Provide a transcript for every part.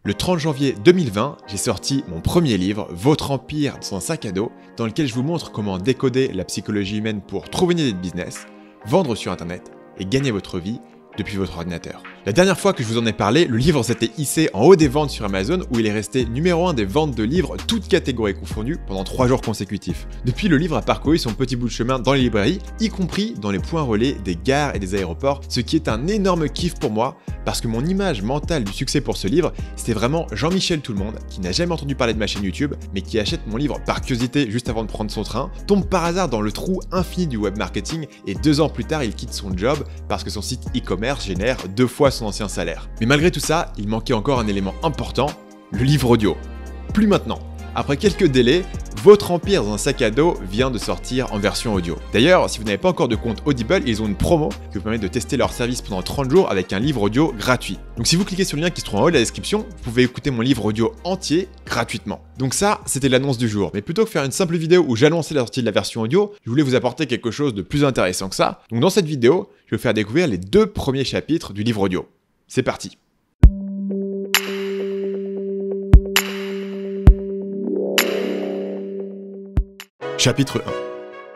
Le 30 janvier 2020, j'ai sorti mon premier livre, Votre Empire dans un sac à dos, dans lequel je vous montre comment décoder la psychologie humaine pour trouver une idée de business, vendre sur internet et gagner votre vie depuis votre ordinateur. La dernière fois que je vous en ai parlé, le livre s'était hissé en haut des ventes sur Amazon où il est resté numéro 1 des ventes de livres, toutes catégories confondues, pendant 3 jours consécutifs. Depuis, le livre a parcouru son petit bout de chemin dans les librairies, y compris dans les points relais des gares et des aéroports, ce qui est un énorme kiff pour moi, parce que mon image mentale du succès pour ce livre, c'était vraiment Jean-Michel Tout-le-Monde, qui n'a jamais entendu parler de ma chaîne YouTube, mais qui achète mon livre par curiosité juste avant de prendre son train, tombe par hasard dans le trou infini du web marketing, et 2 ans plus tard, il quitte son job parce que son site e-commerce génère 2 fois son ancien salaire. Mais malgré tout ça, il manquait encore un élément important, le livre audio. Plus maintenant. Après quelques délais, Votre Empire dans un sac à dos vient de sortir en version audio. D'ailleurs, si vous n'avez pas encore de compte Audible, ils ont une promo qui vous permet de tester leur service pendant 30 jours avec un livre audio gratuit. Donc si vous cliquez sur le lien qui se trouve en haut de la description, vous pouvez écouter mon livre audio entier gratuitement. Donc ça, c'était l'annonce du jour. Mais plutôt que faire une simple vidéo où j'annonçais la sortie de la version audio, je voulais vous apporter quelque chose de plus intéressant que ça. Donc dans cette vidéo, je vais vous faire découvrir les 2 premiers chapitres du livre audio. C'est parti. Chapitre 1.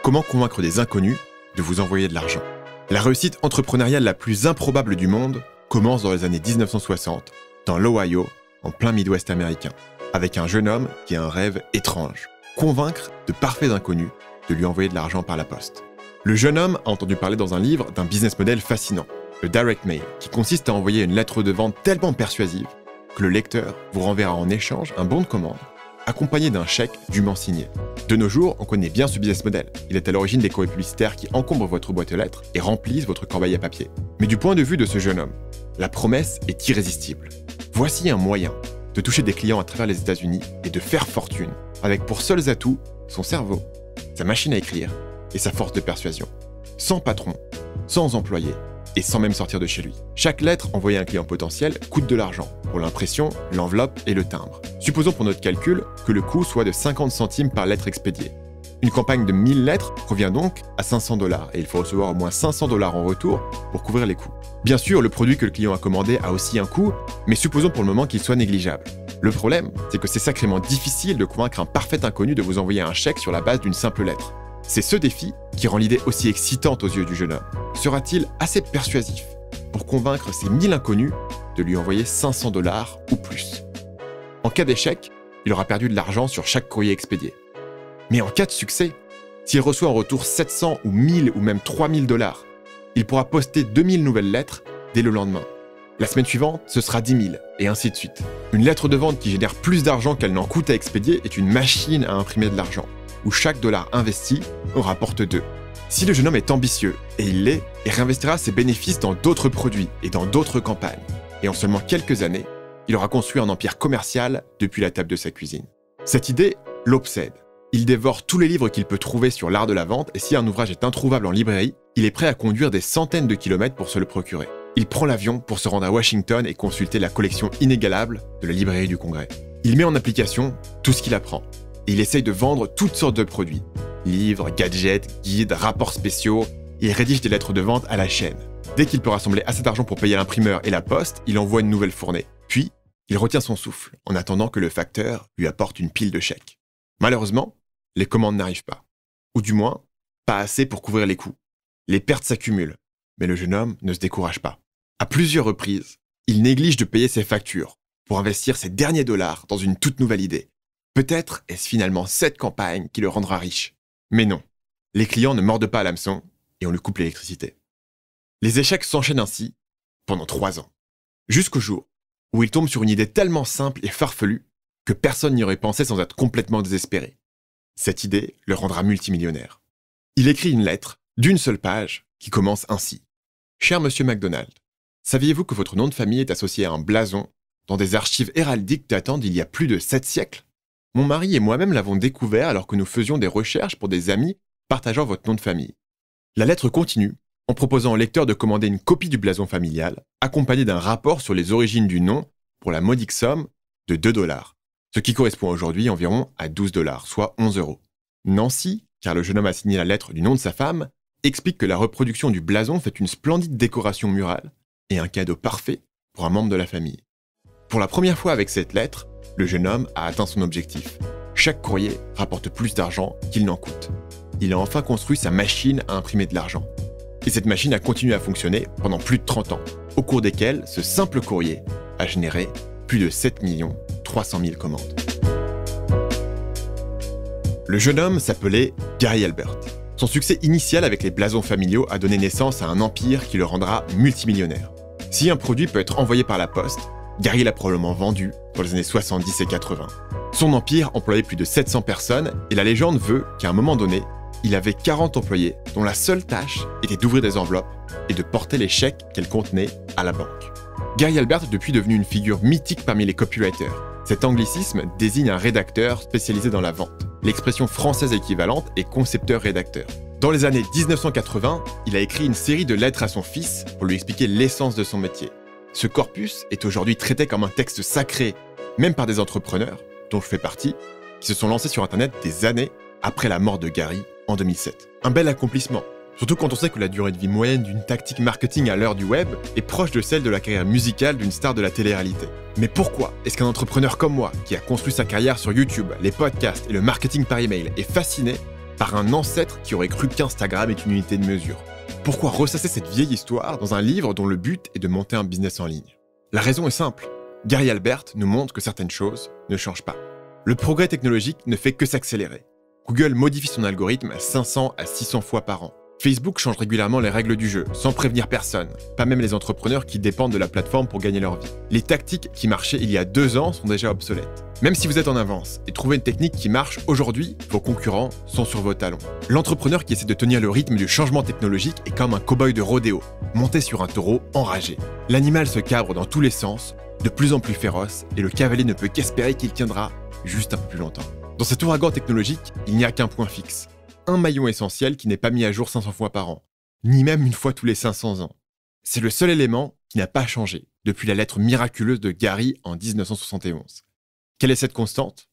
Comment convaincre des inconnus de vous envoyer de l'argent. La réussite entrepreneuriale la plus improbable du monde commence dans les années 1960, dans l'Ohio, en plein Midwest américain, avec un jeune homme qui a un rêve étrange, convaincre de parfaits inconnus de lui envoyer de l'argent par la poste. Le jeune homme a entendu parler dans un livre d'un business model fascinant, le direct mail, qui consiste à envoyer une lettre de vente tellement persuasive que le lecteur vous renverra en échange un bon de commande, accompagné d'un chèque dûment signé. De nos jours, on connaît bien ce business model. Il est à l'origine des courriers publicitaires qui encombrent votre boîte aux lettres et remplissent votre corbeille à papier. Mais du point de vue de ce jeune homme, la promesse est irrésistible. Voici un moyen de toucher des clients à travers les États-Unis et de faire fortune, avec pour seuls atouts son cerveau, sa machine à écrire et sa force de persuasion. Sans patron, sans employé et sans même sortir de chez lui. Chaque lettre envoyée à un client potentiel coûte de l'argent, pour l'impression, l'enveloppe et le timbre. Supposons pour notre calcul que le coût soit de 50 centimes par lettre expédiée. Une campagne de 1000 lettres revient donc à 500 $ et il faut recevoir au moins 500 $ en retour pour couvrir les coûts. Bien sûr, le produit que le client a commandé a aussi un coût, mais supposons pour le moment qu'il soit négligeable. Le problème, c'est que c'est sacrément difficile de convaincre un parfait inconnu de vous envoyer un chèque sur la base d'une simple lettre. C'est ce défi qui rend l'idée aussi excitante aux yeux du jeune homme. Sera-t-il assez persuasif pour convaincre ces 1000 inconnus de lui envoyer 500 $ ou plus? En cas d'échec, il aura perdu de l'argent sur chaque courrier expédié. Mais en cas de succès, s'il reçoit en retour 700 ou 1000 ou même 3000 $, il pourra poster 2000 nouvelles lettres dès le lendemain. La semaine suivante, ce sera 10 000, et ainsi de suite. Une lettre de vente qui génère plus d'argent qu'elle n'en coûte à expédier est une machine à imprimer de l'argent, où chaque dollar investi en rapporte 2. Si le jeune homme est ambitieux, et il l'est, il réinvestira ses bénéfices dans d'autres produits et dans d'autres campagnes. Et en seulement quelques années, il aura construit un empire commercial depuis la table de sa cuisine. Cette idée l'obsède. Il dévore tous les livres qu'il peut trouver sur l'art de la vente et si un ouvrage est introuvable en librairie, il est prêt à conduire des centaines de kilomètres pour se le procurer. Il prend l'avion pour se rendre à Washington et consulter la collection inégalable de la librairie du Congrès. Il met en application tout ce qu'il apprend. Et il essaye de vendre toutes sortes de produits. Livres, gadgets, guides, rapports spéciaux. Il rédige des lettres de vente à la chaîne. Dès qu'il peut rassembler assez d'argent pour payer l'imprimeur et la poste, il envoie une nouvelle fournée. Puis, il retient son souffle en attendant que le facteur lui apporte une pile de chèques. Malheureusement, les commandes n'arrivent pas. Ou du moins, pas assez pour couvrir les coûts. Les pertes s'accumulent, mais le jeune homme ne se décourage pas. À plusieurs reprises, il néglige de payer ses factures pour investir ses derniers dollars dans une toute nouvelle idée. Peut-être est-ce finalement cette campagne qui le rendra riche. Mais non, les clients ne mordent pas à l'hameçon et on lui coupe l'électricité. Les échecs s'enchaînent ainsi pendant 3 ans. Jusqu'au jour où il tombe sur une idée tellement simple et farfelue que personne n'y aurait pensé sans être complètement désespéré. Cette idée le rendra multimillionnaire. Il écrit une lettre d'une seule page qui commence ainsi. « Cher Monsieur McDonald, saviez-vous que votre nom de famille est associé à un blason dans des archives héraldiques datant d'il y a plus de 7 siècles? Mon mari et moi-même l'avons découvert alors que nous faisions des recherches pour des amis partageant votre nom de famille. » La lettre continue en proposant au lecteur de commander une copie du blason familial, accompagnée d'un rapport sur les origines du nom pour la modique somme de 2 $, ce qui correspond aujourd'hui environ à 12 $, soit 11 €. Nancy, car le jeune homme a signé la lettre du nom de sa femme, explique que la reproduction du blason fait une splendide décoration murale et un cadeau parfait pour un membre de la famille. Pour la première fois avec cette lettre, le jeune homme a atteint son objectif. Chaque courrier rapporte plus d'argent qu'il n'en coûte. Il a enfin construit sa machine à imprimer de l'argent. Et cette machine a continué à fonctionner pendant plus de 30 ans, au cours desquels ce simple courrier a généré plus de 7 300 000 commandes. Le jeune homme s'appelait Gary Albert. Son succès initial avec les blasons familiaux a donné naissance à un empire qui le rendra multimillionnaire. Si un produit peut être envoyé par la poste, Gary l'a probablement vendu dans les années 70 et 80. Son empire employait plus de 700 personnes et la légende veut qu'à un moment donné, il avait 40 employés dont la seule tâche était d'ouvrir des enveloppes et de porter les chèques qu'elles contenaient à la banque. Gary Albert est depuis devenu une figure mythique parmi les copywriters. Cet anglicisme désigne un rédacteur spécialisé dans la vente. L'expression française équivalente est concepteur-rédacteur. Dans les années 1980, il a écrit une série de lettres à son fils pour lui expliquer l'essence de son métier. Ce corpus est aujourd'hui traité comme un texte sacré, même par des entrepreneurs, dont je fais partie, qui se sont lancés sur Internet des années après la mort de Gary en 2007. Un bel accomplissement, surtout quand on sait que la durée de vie moyenne d'une tactique marketing à l'heure du web est proche de celle de la carrière musicale d'une star de la télé-réalité. Mais pourquoi est-ce qu'un entrepreneur comme moi, qui a construit sa carrière sur YouTube, les podcasts et le marketing par email, est fasciné par un ancêtre qui aurait cru qu'Instagram est une unité de mesure? Pourquoi ressasser cette vieille histoire dans un livre dont le but est de monter un business en ligne? La raison est simple. Gary Albert nous montre que certaines choses ne changent pas. Le progrès technologique ne fait que s'accélérer. Google modifie son algorithme 500 à 600 fois par an. Facebook change régulièrement les règles du jeu, sans prévenir personne, pas même les entrepreneurs qui dépendent de la plateforme pour gagner leur vie. Les tactiques qui marchaient il y a 2 ans sont déjà obsolètes. Même si vous êtes en avance et trouvez une technique qui marche aujourd'hui, vos concurrents sont sur vos talons. L'entrepreneur qui essaie de tenir le rythme du changement technologique est comme un cow-boy de rodéo, monté sur un taureau enragé. L'animal se cabre dans tous les sens, de plus en plus féroce, et le cavalier ne peut qu'espérer qu'il tiendra juste un peu plus longtemps. Dans cet ouragan technologique, il n'y a qu'un point fixe. Un maillon essentiel qui n'est pas mis à jour 500 fois par an, ni même une fois tous les 500 ans. C'est le seul élément qui n'a pas changé depuis la lettre miraculeuse de Gary en 1971. Quelle est cette constante?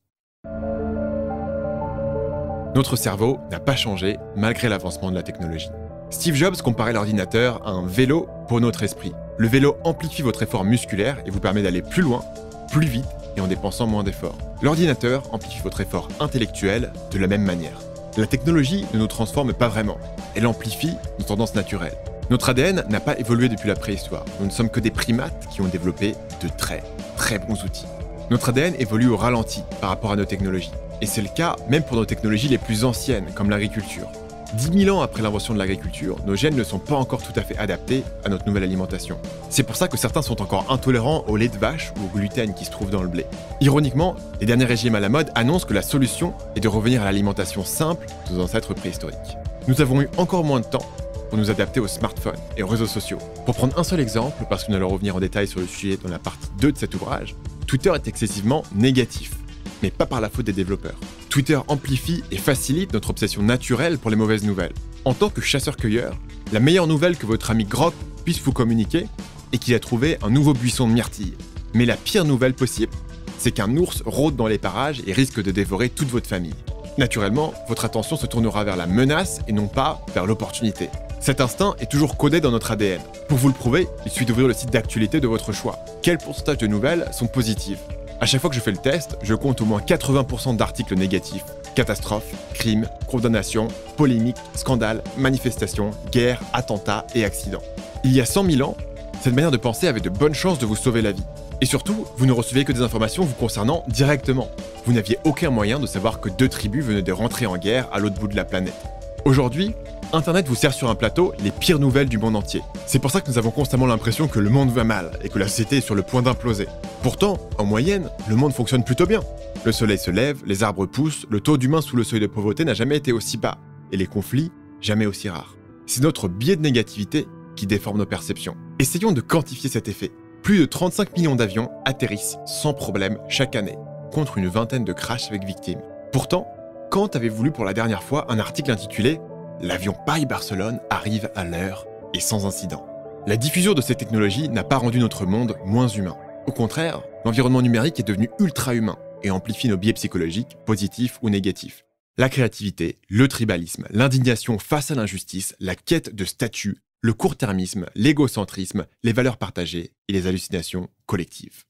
Notre cerveau n'a pas changé malgré l'avancement de la technologie. Steve Jobs comparait l'ordinateur à un vélo pour notre esprit. Le vélo amplifie votre effort musculaire et vous permet d'aller plus loin, plus vite et en dépensant moins d'efforts. L'ordinateur amplifie votre effort intellectuel de la même manière. La technologie ne nous transforme pas vraiment, elle amplifie nos tendances naturelles. Notre ADN n'a pas évolué depuis la préhistoire, nous ne sommes que des primates qui ont développé de très bons outils. Notre ADN évolue au ralenti par rapport à nos technologies, et c'est le cas même pour nos technologies les plus anciennes, comme l'agriculture. 10 000 ans après l'invention de l'agriculture, nos gènes ne sont pas encore tout à fait adaptés à notre nouvelle alimentation. C'est pour ça que certains sont encore intolérants au lait de vache ou au gluten qui se trouve dans le blé. Ironiquement, les derniers régimes à la mode annoncent que la solution est de revenir à l'alimentation simple de nos ancêtres préhistoriques. Nous avons eu encore moins de temps pour nous adapter aux smartphones et aux réseaux sociaux. Pour prendre un seul exemple, parce que nous allons revenir en détail sur le sujet dans la partie 2 de cet ouvrage, Twitter est excessivement négatif, mais pas par la faute des développeurs. Twitter amplifie et facilite notre obsession naturelle pour les mauvaises nouvelles. En tant que chasseur-cueilleur, la meilleure nouvelle que votre ami Grok puisse vous communiquer est qu'il a trouvé un nouveau buisson de myrtilles. Mais la pire nouvelle possible, c'est qu'un ours rôde dans les parages et risque de dévorer toute votre famille. Naturellement, votre attention se tournera vers la menace et non pas vers l'opportunité. Cet instinct est toujours codé dans notre ADN. Pour vous le prouver, il suffit d'ouvrir le site d'actualité de votre choix. Quel pourcentage de nouvelles sont positives? À chaque fois que je fais le test, je compte au moins 80% d'articles négatifs. Catastrophes, crimes, condamnations, polémiques, scandales, manifestations, guerres, attentats et accidents. Il y a 100 000 ans, cette manière de penser avait de bonnes chances de vous sauver la vie. Et surtout, vous ne receviez que des informations vous concernant directement. Vous n'aviez aucun moyen de savoir que 2 tribus venaient de rentrer en guerre à l'autre bout de la planète. Aujourd'hui, Internet vous sert sur un plateau les pires nouvelles du monde entier. C'est pour ça que nous avons constamment l'impression que le monde va mal et que la société est sur le point d'imploser. Pourtant, en moyenne, le monde fonctionne plutôt bien. Le soleil se lève, les arbres poussent, le taux d'humains sous le seuil de pauvreté n'a jamais été aussi bas, et les conflits jamais aussi rares. C'est notre biais de négativité qui déforme nos perceptions. Essayons de quantifier cet effet. Plus de 35 millions d'avions atterrissent sans problème chaque année, contre une vingtaine de crashs avec victimes. Pourtant, quand avez-vous lu pour la dernière fois un article intitulé « L'avion Paris-Barcelone arrive à l'heure et sans incident ». La diffusion de ces technologies n'a pas rendu notre monde moins humain. Au contraire, l'environnement numérique est devenu ultra-humain et amplifie nos biais psychologiques, positifs ou négatifs. La créativité, le tribalisme, l'indignation face à l'injustice, la quête de statut, le court-termisme, l'égocentrisme, les valeurs partagées et les hallucinations collectives.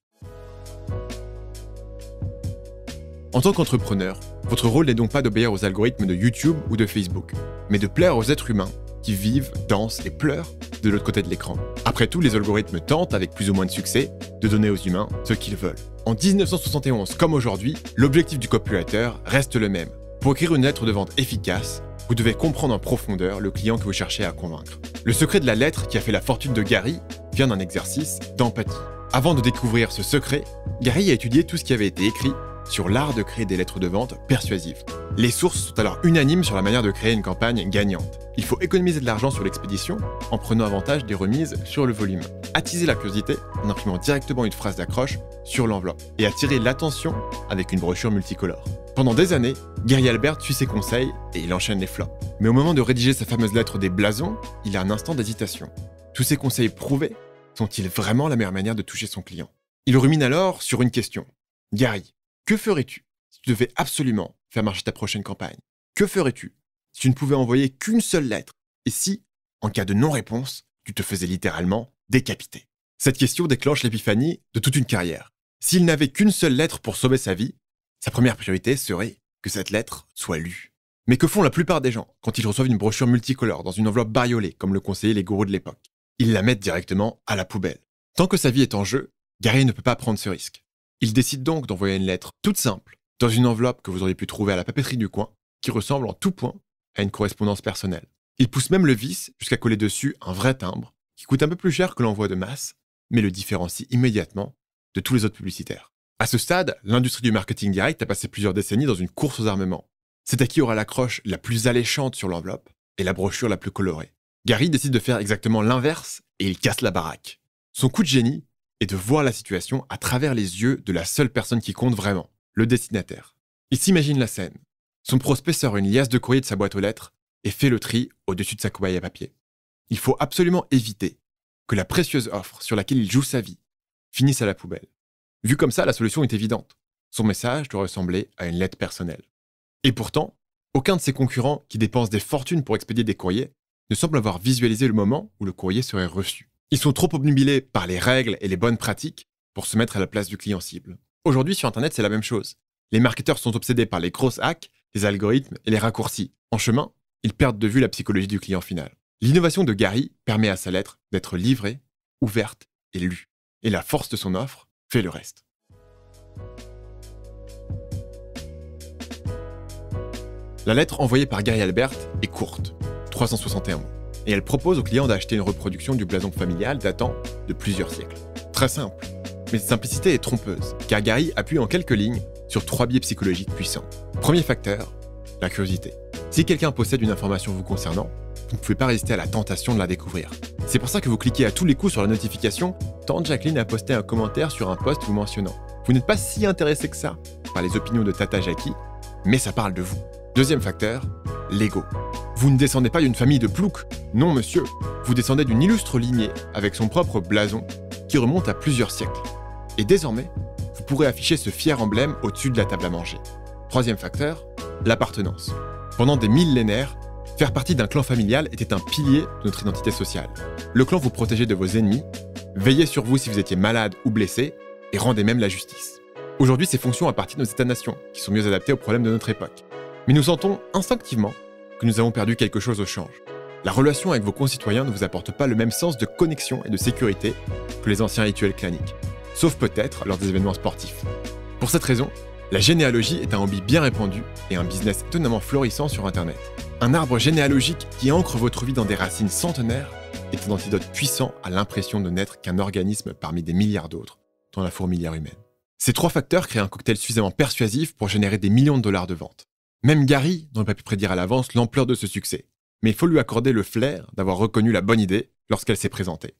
En tant qu'entrepreneur, votre rôle n'est donc pas d'obéir aux algorithmes de YouTube ou de Facebook, mais de plaire aux êtres humains qui vivent, dansent et pleurent de l'autre côté de l'écran. Après tout, les algorithmes tentent, avec plus ou moins de succès, de donner aux humains ce qu'ils veulent. En 1971 comme aujourd'hui, l'objectif du copywriter reste le même. Pour écrire une lettre de vente efficace, vous devez comprendre en profondeur le client que vous cherchez à convaincre. Le secret de la lettre qui a fait la fortune de Gary vient d'un exercice d'empathie. Avant de découvrir ce secret, Gary a étudié tout ce qui avait été écrit sur l'art de créer des lettres de vente persuasives. Les sources sont alors unanimes sur la manière de créer une campagne gagnante. Il faut économiser de l'argent sur l'expédition en prenant avantage des remises sur le volume, attiser la curiosité en imprimant directement une phrase d'accroche sur l'enveloppe et attirer l'attention avec une brochure multicolore. Pendant des années, Gary Albert suit ses conseils et il enchaîne les flops. Mais au moment de rédiger sa fameuse lettre des blasons, il a un instant d'hésitation. Tous ces conseils prouvés sont-ils vraiment la meilleure manière de toucher son client? Il rumine alors sur une question. Gary, que ferais-tu si tu devais absolument faire marcher ta prochaine campagne? Que ferais-tu si tu ne pouvais envoyer qu'une seule lettre? Et si, en cas de non-réponse, tu te faisais littéralement décapiter? Cette question déclenche l'épiphanie de toute une carrière. S'il n'avait qu'une seule lettre pour sauver sa vie, sa première priorité serait que cette lettre soit lue. Mais que font la plupart des gens quand ils reçoivent une brochure multicolore dans une enveloppe bariolée, comme le conseillaient les gourous de l'époque? Ils la mettent directement à la poubelle. Tant que sa vie est en jeu, Gary ne peut pas prendre ce risque. Il décide donc d'envoyer une lettre toute simple, dans une enveloppe que vous auriez pu trouver à la papeterie du coin, qui ressemble en tout point à une correspondance personnelle. Il pousse même le vice jusqu'à coller dessus un vrai timbre, qui coûte un peu plus cher que l'envoi de masse, mais le différencie immédiatement de tous les autres publicitaires. À ce stade, l'industrie du marketing direct a passé plusieurs décennies dans une course aux armements. C'est à qui aura l'accroche la plus alléchante sur l'enveloppe et la brochure la plus colorée. Gary décide de faire exactement l'inverse et il casse la baraque. Son coup de génie est de voir la situation à travers les yeux de la seule personne qui compte vraiment, le destinataire. Il s'imagine la scène. Son prospect sort une liasse de courrier de sa boîte aux lettres et fait le tri au-dessus de sa cobaye à papier. Il faut absolument éviter que la précieuse offre sur laquelle il joue sa vie finisse à la poubelle. Vu comme ça, la solution est évidente. Son message doit ressembler à une lettre personnelle. Et pourtant, aucun de ses concurrents qui dépensent des fortunes pour expédier des courriers ne semble avoir visualisé le moment où le courrier serait reçu. Ils sont trop obnubilés par les règles et les bonnes pratiques pour se mettre à la place du client cible. Aujourd'hui, sur Internet, c'est la même chose. Les marketeurs sont obsédés par les grosses hacks, les algorithmes et les raccourcis. En chemin, ils perdent de vue la psychologie du client final. L'innovation de Gary permet à sa lettre d'être livrée, ouverte et lue. Et la force de son offre fait le reste. La lettre envoyée par Gary Albert est courte, 361 mots, et elle propose au client d'acheter une reproduction du blason familial datant de plusieurs siècles. Très simple, mais cette simplicité est trompeuse, car Gary appuie en quelques lignes sur 3 biais psychologiques puissants. Premier facteur, la curiosité. Si quelqu'un possède une information vous concernant, vous ne pouvez pas résister à la tentation de la découvrir. C'est pour ça que vous cliquez à tous les coups sur la notification tant Jacqueline a posté un commentaire sur un post vous mentionnant. Vous n'êtes pas si intéressé que ça par les opinions de Tata Jackie, mais ça parle de vous. Deuxième facteur, l'ego. Vous ne descendez pas d'une famille de ploucs, non monsieur. Vous descendez d'une illustre lignée avec son propre blason qui remonte à plusieurs siècles. Et désormais, vous pourrez afficher ce fier emblème au-dessus de la table à manger. Troisième facteur, l'appartenance. Pendant des millénaires, faire partie d'un clan familial était un pilier de notre identité sociale. Le clan vous protégeait de vos ennemis, veillait sur vous si vous étiez malade ou blessé, et rendait même la justice. Aujourd'hui, ces fonctions appartiennent aux États-nations, qui sont mieux adaptés aux problèmes de notre époque. Mais nous sentons instinctivement que nous avons perdu quelque chose au change. La relation avec vos concitoyens ne vous apporte pas le même sens de connexion et de sécurité que les anciens rituels claniques, sauf peut-être lors des événements sportifs. Pour cette raison, la généalogie est un hobby bien répandu et un business étonnamment florissant sur Internet. Un arbre généalogique qui ancre votre vie dans des racines centenaires est un antidote puissant à l'impression de n'être qu'un organisme parmi des milliards d'autres dans la fourmilière humaine. Ces 3 facteurs créent un cocktail suffisamment persuasif pour générer des millions de dollars de ventes. Même Gary n'aurait pas pu prédire à l'avance l'ampleur de ce succès, mais il faut lui accorder le flair d'avoir reconnu la bonne idée lorsqu'elle s'est présentée.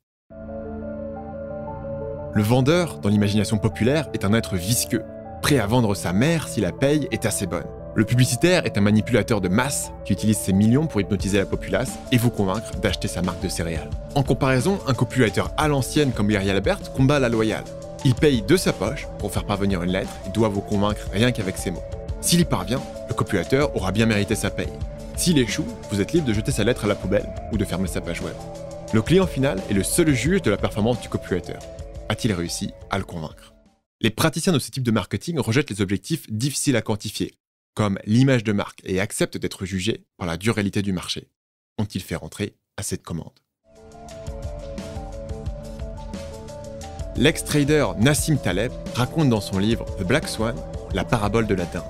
Le vendeur, dans l'imagination populaire, est un être visqueux, prêt à vendre sa mère si la paye est assez bonne. Le publicitaire est un manipulateur de masse qui utilise ses millions pour hypnotiser la populace et vous convaincre d'acheter sa marque de céréales. En comparaison, un copywriter à l'ancienne comme Gary Albert combat la loyale. Il paye de sa poche pour faire parvenir une lettre et doit vous convaincre rien qu'avec ses mots. S'il y parvient, le copywriter aura bien mérité sa paye. S'il échoue, vous êtes libre de jeter sa lettre à la poubelle ou de fermer sa page web. Le client final est le seul juge de la performance du copywriter. A-t-il réussi à le convaincre ? Les praticiens de ce type de marketing rejettent les objectifs difficiles à quantifier, comme l'image de marque, et acceptent d'être jugés par la dure réalité du marché. Ont-ils fait rentrer assez de commandes? L'ex-trader Nassim Taleb raconte dans son livre The Black Swan la parabole de la dinde.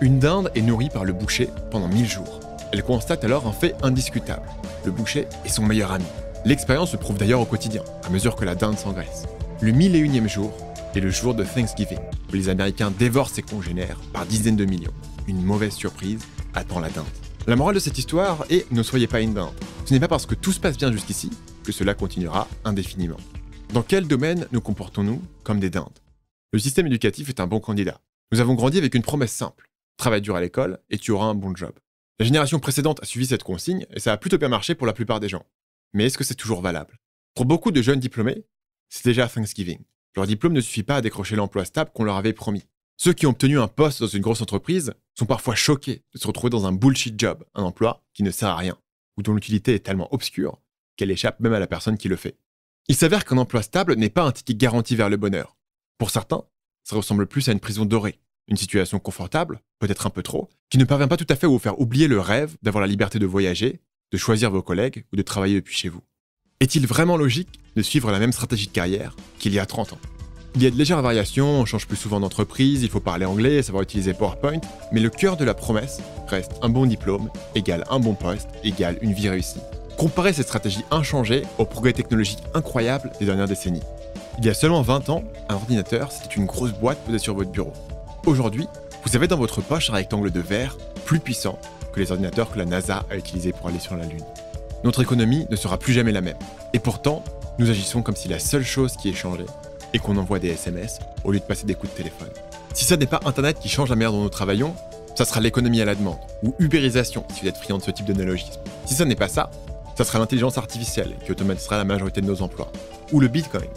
Une dinde est nourrie par le boucher pendant 1000 jours. Elle constate alors un fait indiscutable. Le boucher est son meilleur ami. L'expérience se prouve d'ailleurs au quotidien, à mesure que la dinde s'engraisse. Le 1001e jour est le jour de Thanksgiving, où les Américains dévorent ses congénères par dizaines de millions. Une mauvaise surprise attend la dinde. La morale de cette histoire est « ne soyez pas une dinde ». Ce n'est pas parce que tout se passe bien jusqu'ici que cela continuera indéfiniment. Dans quel domaine nous comportons-nous comme des dindes? Le système éducatif est un bon candidat. Nous avons grandi avec une promesse simple. Travaille dur à l'école et tu auras un bon job. La génération précédente a suivi cette consigne et ça a plutôt bien marché pour la plupart des gens. Mais est-ce que c'est toujours valable? Pour beaucoup de jeunes diplômés, c'est déjà Thanksgiving. Leur diplôme ne suffit pas à décrocher l'emploi stable qu'on leur avait promis. Ceux qui ont obtenu un poste dans une grosse entreprise sont parfois choqués de se retrouver dans un bullshit job, un emploi qui ne sert à rien, ou dont l'utilité est tellement obscure qu'elle échappe même à la personne qui le fait. Il s'avère qu'un emploi stable n'est pas un ticket garanti vers le bonheur. Pour certains, ça ressemble plus à une prison dorée, une situation confortable, peut-être un peu trop, qui ne parvient pas tout à fait à vous faire oublier le rêve d'avoir la liberté de voyager, de choisir vos collègues ou de travailler depuis chez vous. Est-il vraiment logique de suivre la même stratégie de carrière qu'il y a 30 ans? Il y a de légères variations, on change plus souvent d'entreprise, il faut parler anglais, savoir utiliser PowerPoint, mais le cœur de la promesse reste un bon diplôme égale un bon poste égale une vie réussie. Comparez cette stratégie inchangée aux progrès technologiques incroyables des dernières décennies. Il y a seulement 20 ans, un ordinateur, c'était une grosse boîte posée sur votre bureau. Aujourd'hui, vous avez dans votre poche un rectangle de verre plus puissant que les ordinateurs que la NASA a utilisés pour aller sur la Lune. Notre économie ne sera plus jamais la même. Et pourtant, nous agissons comme si la seule chose qui ait changé est qu'on envoie des SMS au lieu de passer des coups de téléphone. Si ça n'est pas Internet qui change la manière dont nous travaillons, ça sera l'économie à la demande, ou ubérisation si vous êtes friand de ce type de néologisme. Si ça n'est pas ça, ça sera l'intelligence artificielle qui automatisera la majorité de nos emplois. Ou le Bitcoin,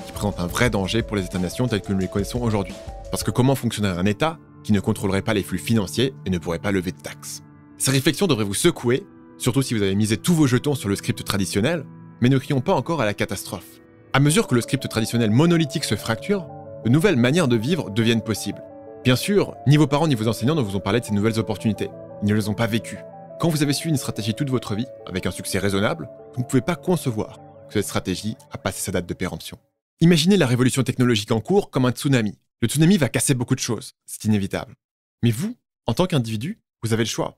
qui présente un vrai danger pour les États-nations tels que nous les connaissons aujourd'hui. Parce que comment fonctionnerait un État qui ne contrôlerait pas les flux financiers et ne pourrait pas lever de taxes? Ces réflexions devraient vous secouer, surtout si vous avez misé tous vos jetons sur le script traditionnel, mais ne crions pas encore à la catastrophe. À mesure que le script traditionnel monolithique se fracture, de nouvelles manières de vivre deviennent possibles. Bien sûr, ni vos parents ni vos enseignants ne vous ont parlé de ces nouvelles opportunités. Ils ne les ont pas vécues. Quand vous avez suivi une stratégie toute votre vie, avec un succès raisonnable, vous ne pouvez pas concevoir que cette stratégie a passé sa date de péremption. Imaginez la révolution technologique en cours comme un tsunami. Le tsunami va casser beaucoup de choses, c'est inévitable. Mais vous, en tant qu'individu, vous avez le choix.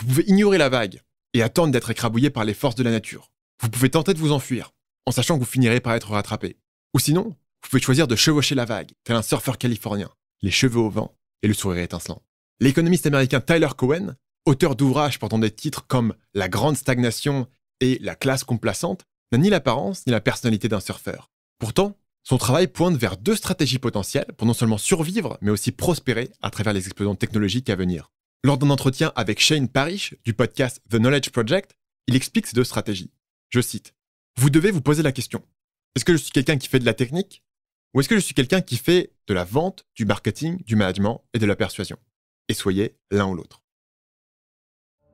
Vous pouvez ignorer la vague et attendre d'être écrabouillé par les forces de la nature. Vous pouvez tenter de vous enfuir, en sachant que vous finirez par être rattrapé. Ou sinon, vous pouvez choisir de chevaucher la vague, tel un surfeur californien, les cheveux au vent et le sourire étincelant. L'économiste américain Tyler Cowen, auteur d'ouvrages portant des titres comme La grande stagnation et La classe complacente, n'a ni l'apparence ni la personnalité d'un surfeur. Pourtant, son travail pointe vers deux stratégies potentielles pour non seulement survivre, mais aussi prospérer à travers les explosions technologiques à venir. Lors d'un entretien avec Shane Parrish du podcast The Knowledge Project, il explique ces deux stratégies. Je cite: « Vous devez vous poser la question. Est-ce que je suis quelqu'un qui fait de la technique? Ou est-ce que je suis quelqu'un qui fait de la vente, du marketing, du management et de la persuasion? Et soyez l'un ou l'autre. »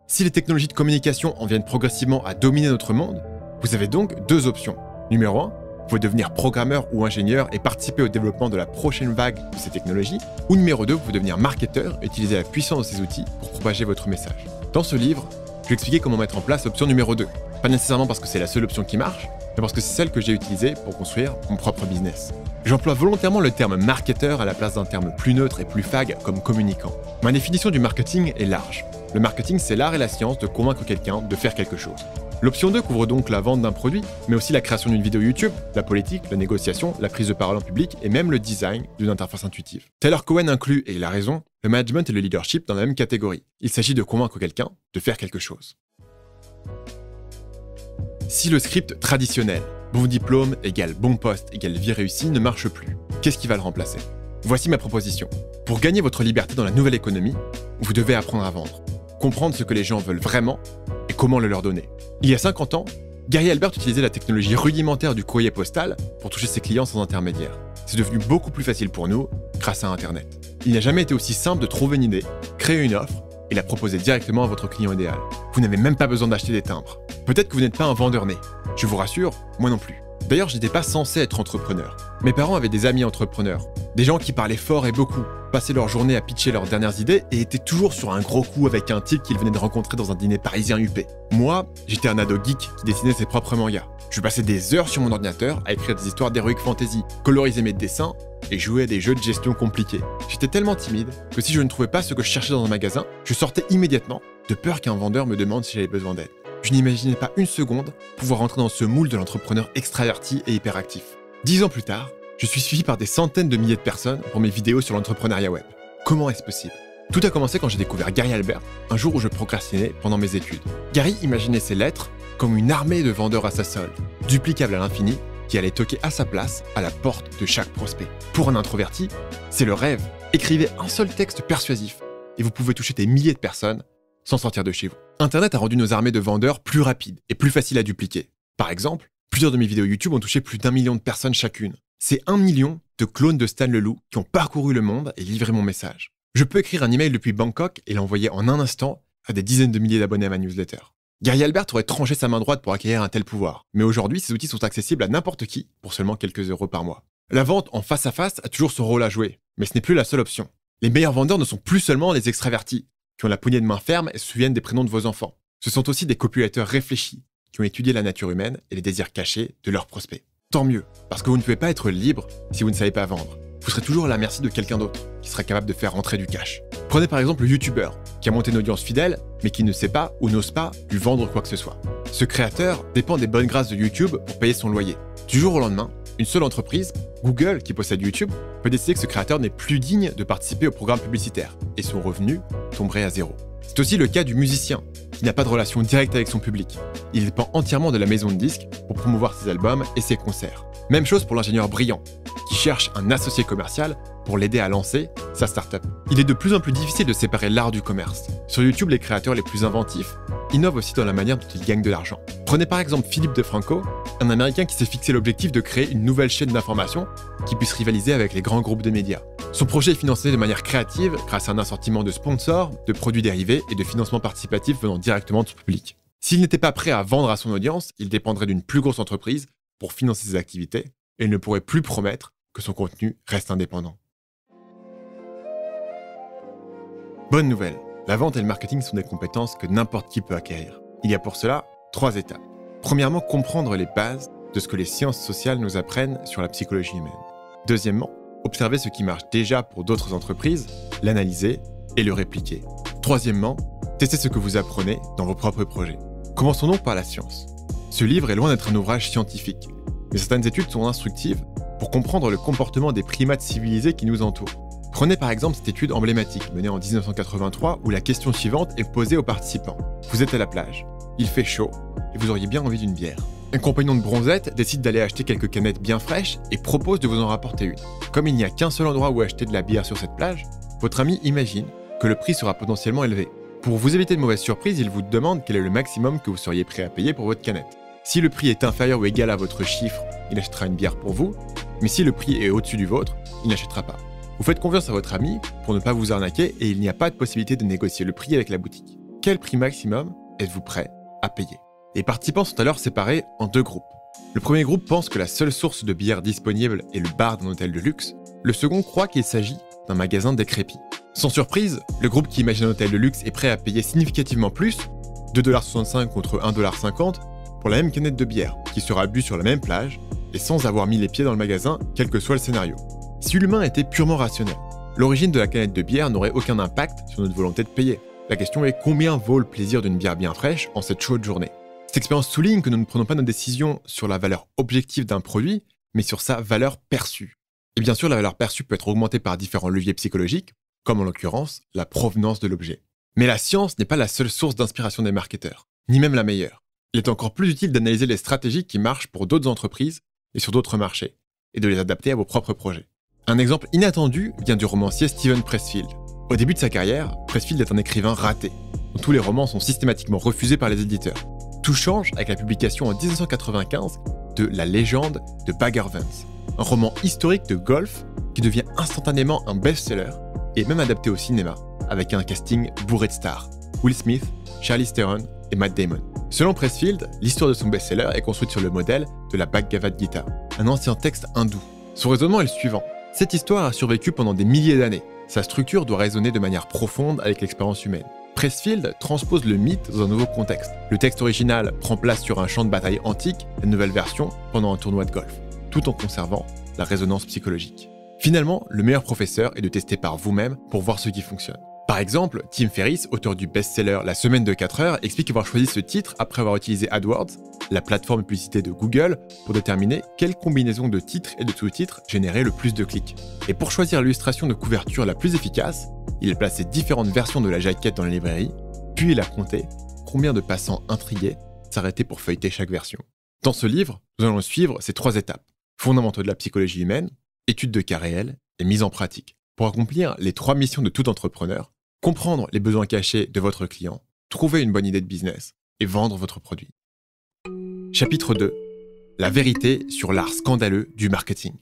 Si les technologies de communication en viennent progressivement à dominer notre monde, vous avez donc deux options. Numéro 1, vous pouvez devenir programmeur ou ingénieur et participer au développement de la prochaine vague de ces technologies. Ou numéro 2, vous pouvez devenir marketeur et utiliser la puissance de ces outils pour propager votre message. Dans ce livre, je vais expliquer comment mettre en place l'option numéro 2. Pas nécessairement parce que c'est la seule option qui marche, mais parce que c'est celle que j'ai utilisée pour construire mon propre business. J'emploie volontairement le terme marketeur à la place d'un terme plus neutre et plus fag comme communicant. Ma définition du marketing est large. Le marketing, c'est l'art et la science de convaincre quelqu'un de faire quelque chose. L'option 2 couvre donc la vente d'un produit, mais aussi la création d'une vidéo YouTube, la politique, la négociation, la prise de parole en public et même le design d'une interface intuitive. Tyler Cowen inclut, et il a raison, le management et le leadership dans la même catégorie. Il s'agit de convaincre quelqu'un de faire quelque chose. Si le script traditionnel, bon diplôme égale bon poste égale vie réussie, ne marche plus, qu'est-ce qui va le remplacer? Voici ma proposition. Pour gagner votre liberté dans la nouvelle économie, vous devez apprendre à vendre, comprendre ce que les gens veulent vraiment et comment le leur donner. Il y a 50 ans, Gary Albert utilisait la technologie rudimentaire du courrier postal pour toucher ses clients sans intermédiaire. C'est devenu beaucoup plus facile pour nous grâce à Internet. Il n'a jamais été aussi simple de trouver une idée, créer une offre et la proposer directement à votre client idéal. Vous n'avez même pas besoin d'acheter des timbres. Peut-être que vous n'êtes pas un vendeur né. Je vous rassure, moi non plus. D'ailleurs, je n'étais pas censé être entrepreneur. Mes parents avaient des amis entrepreneurs, des gens qui parlaient fort et beaucoup, passaient leur journée à pitcher leurs dernières idées et étaient toujours sur un gros coup avec un type qu'ils venaient de rencontrer dans un dîner parisien huppé. Moi, j'étais un ado geek qui dessinait ses propres mangas. Je passais des heures sur mon ordinateur à écrire des histoires d'heroic fantasy, coloriser mes dessins et jouer à des jeux de gestion compliqués. J'étais tellement timide que si je ne trouvais pas ce que je cherchais dans un magasin, je sortais immédiatement, de peur qu'un vendeur me demande si j'avais besoin d'aide. Je n'imaginais pas une seconde pouvoir entrer dans ce moule de l'entrepreneur extraverti et hyperactif. 10 ans plus tard, je suis suivi par des centaines de milliers de personnes pour mes vidéos sur l'entrepreneuriat web. Comment est-ce possible ? Tout a commencé quand j'ai découvert Gary Albert, un jour où je procrastinais pendant mes études. Gary imaginait ses lettres comme une armée de vendeurs à sa solde, duplicables à l'infini, qui allait toquer à sa place à la porte de chaque prospect. Pour un introverti, c'est le rêve. Écrivez un seul texte persuasif et vous pouvez toucher des milliers de personnes sans sortir de chez vous. Internet a rendu nos armées de vendeurs plus rapides et plus faciles à dupliquer. Par exemple, plusieurs de mes vidéos YouTube ont touché plus d'1 million de personnes chacune. C'est 1 million de clones de Stan Leloup qui ont parcouru le monde et livré mon message. Je peux écrire un email depuis Bangkok et l'envoyer en un instant à des dizaines de milliers d'abonnés à ma newsletter. Gary Albert aurait tranché sa main droite pour acquérir un tel pouvoir, mais aujourd'hui, ces outils sont accessibles à n'importe qui pour seulement quelques euros par mois. La vente en face à face a toujours son rôle à jouer, mais ce n'est plus la seule option. Les meilleurs vendeurs ne sont plus seulement les extravertis, qui ont la poignée de main ferme et se souviennent des prénoms de vos enfants. Ce sont aussi des copulateurs réfléchis, qui ont étudié la nature humaine et les désirs cachés de leurs prospects. Tant mieux, parce que vous ne pouvez pas être libre si vous ne savez pas vendre. Vous serez toujours à la merci de quelqu'un d'autre, qui sera capable de faire rentrer du cash. Prenez par exemple le YouTuber, qui a monté une audience fidèle, mais qui ne sait pas ou n'ose pas lui vendre quoi que ce soit. Ce créateur dépend des bonnes grâces de YouTube pour payer son loyer. Du jour au lendemain, une seule entreprise, Google, qui possède YouTube, peut décider que ce créateur n'est plus digne de participer au programme publicitaire, et son revenu tomberait à zéro. C'est aussi le cas du musicien, qui n'a pas de relation directe avec son public. Il dépend entièrement de la maison de disques pour promouvoir ses albums et ses concerts. Même chose pour l'ingénieur brillant, qui cherche un associé commercial pour l'aider à lancer sa startup. Il est de plus en plus difficile de séparer l'art du commerce. Sur YouTube, les créateurs les plus inventifs innovent aussi dans la manière dont ils gagnent de l'argent. Prenez par exemple Philippe DeFranco, un Américain qui s'est fixé l'objectif de créer une nouvelle chaîne d'information qui puisse rivaliser avec les grands groupes de médias. Son projet est financé de manière créative grâce à un assortiment de sponsors, de produits dérivés et de financements participatifs venant directement de son public. S'il n'était pas prêt à vendre à son audience, il dépendrait d'une plus grosse entreprise pour financer ses activités et il ne pourrait plus promettre que son contenu reste indépendant. Bonne nouvelle, la vente et le marketing sont des compétences que n'importe qui peut acquérir. Il y a pour cela 3 étapes. Premièrement, comprendre les bases de ce que les sciences sociales nous apprennent sur la psychologie humaine. Deuxièmement, observer ce qui marche déjà pour d'autres entreprises, l'analyser et le répliquer. Troisièmement, tester ce que vous apprenez dans vos propres projets. Commençons donc par la science. Ce livre est loin d'être un ouvrage scientifique, mais certaines études sont instructives pour comprendre le comportement des primates civilisés qui nous entourent. Prenez par exemple cette étude emblématique menée en 1983 où la question suivante est posée aux participants. Vous êtes à la plage, il fait chaud et vous auriez bien envie d'une bière. Un compagnon de bronzette décide d'aller acheter quelques canettes bien fraîches et propose de vous en rapporter une. Comme il n'y a qu'un seul endroit où acheter de la bière sur cette plage, votre ami imagine que le prix sera potentiellement élevé. Pour vous éviter de mauvaises surprises, il vous demande quel est le maximum que vous seriez prêt à payer pour votre canette. Si le prix est inférieur ou égal à votre chiffre, il achètera une bière pour vous, mais si le prix est au-dessus du vôtre, il n'achètera pas. Vous faites confiance à votre ami pour ne pas vous arnaquer et il n'y a pas de possibilité de négocier le prix avec la boutique. Quel prix maximum êtes-vous prêt à payer ? Les participants sont alors séparés en 2 groupes. Le premier groupe pense que la seule source de bière disponible est le bar d'un hôtel de luxe. Le second croit qu'il s'agit d'un magasin décrépit. Sans surprise, le groupe qui imagine un hôtel de luxe est prêt à payer significativement plus, 2,65$ contre 1,50$ pour la même canette de bière, qui sera bu sur la même plage et sans avoir mis les pieds dans le magasin, quel que soit le scénario. Si l'humain était purement rationnel, l'origine de la canette de bière n'aurait aucun impact sur notre volonté de payer. La question est combien vaut le plaisir d'une bière bien fraîche en cette chaude journée ? Cette expérience souligne que nous ne prenons pas nos décisions sur la valeur objective d'un produit, mais sur sa valeur perçue. Et bien sûr, la valeur perçue peut être augmentée par différents leviers psychologiques, comme en l'occurrence la provenance de l'objet. Mais la science n'est pas la seule source d'inspiration des marketeurs, ni même la meilleure. Il est encore plus utile d'analyser les stratégies qui marchent pour d'autres entreprises et sur d'autres marchés, et de les adapter à vos propres projets. Un exemple inattendu vient du romancier Steven Pressfield. Au début de sa carrière, Pressfield est un écrivain raté, dont tous les romans sont systématiquement refusés par les éditeurs. Tout change avec la publication en 1995 de La légende de Bagger Vance, un roman historique de golf qui devient instantanément un best-seller et même adapté au cinéma, avec un casting bourré de stars. Will Smith, Charlize Theron, et Matt Damon. Selon Pressfield, l'histoire de son best-seller est construite sur le modèle de la Bhagavad Gita, un ancien texte hindou. Son raisonnement est le suivant. Cette histoire a survécu pendant des milliers d'années. Sa structure doit résonner de manière profonde avec l'expérience humaine. Pressfield transpose le mythe dans un nouveau contexte. Le texte original prend place sur un champ de bataille antique, la nouvelle version pendant un tournoi de golf, tout en conservant la résonance psychologique. Finalement, le meilleur professeur est de tester par vous-même pour voir ce qui fonctionne. Par exemple, Tim Ferriss, auteur du best-seller La semaine de 4 heures, explique avoir choisi ce titre après avoir utilisé AdWords, la plateforme de publicité de Google, pour déterminer quelle combinaison de titres et de sous-titres générait le plus de clics. Et pour choisir l'illustration de couverture la plus efficace, il a placé différentes versions de la jaquette dans la librairie, puis il a compté combien de passants intrigués s'arrêtaient pour feuilleter chaque version. Dans ce livre, nous allons suivre ces 3 étapes. Fondamentaux de la psychologie humaine, étude de cas réels et mise en pratique. Pour accomplir les 3 missions de tout entrepreneur, comprendre les besoins cachés de votre client, trouver une bonne idée de business et vendre votre produit. Chapitre 2. La vérité sur l'art scandaleux du marketing.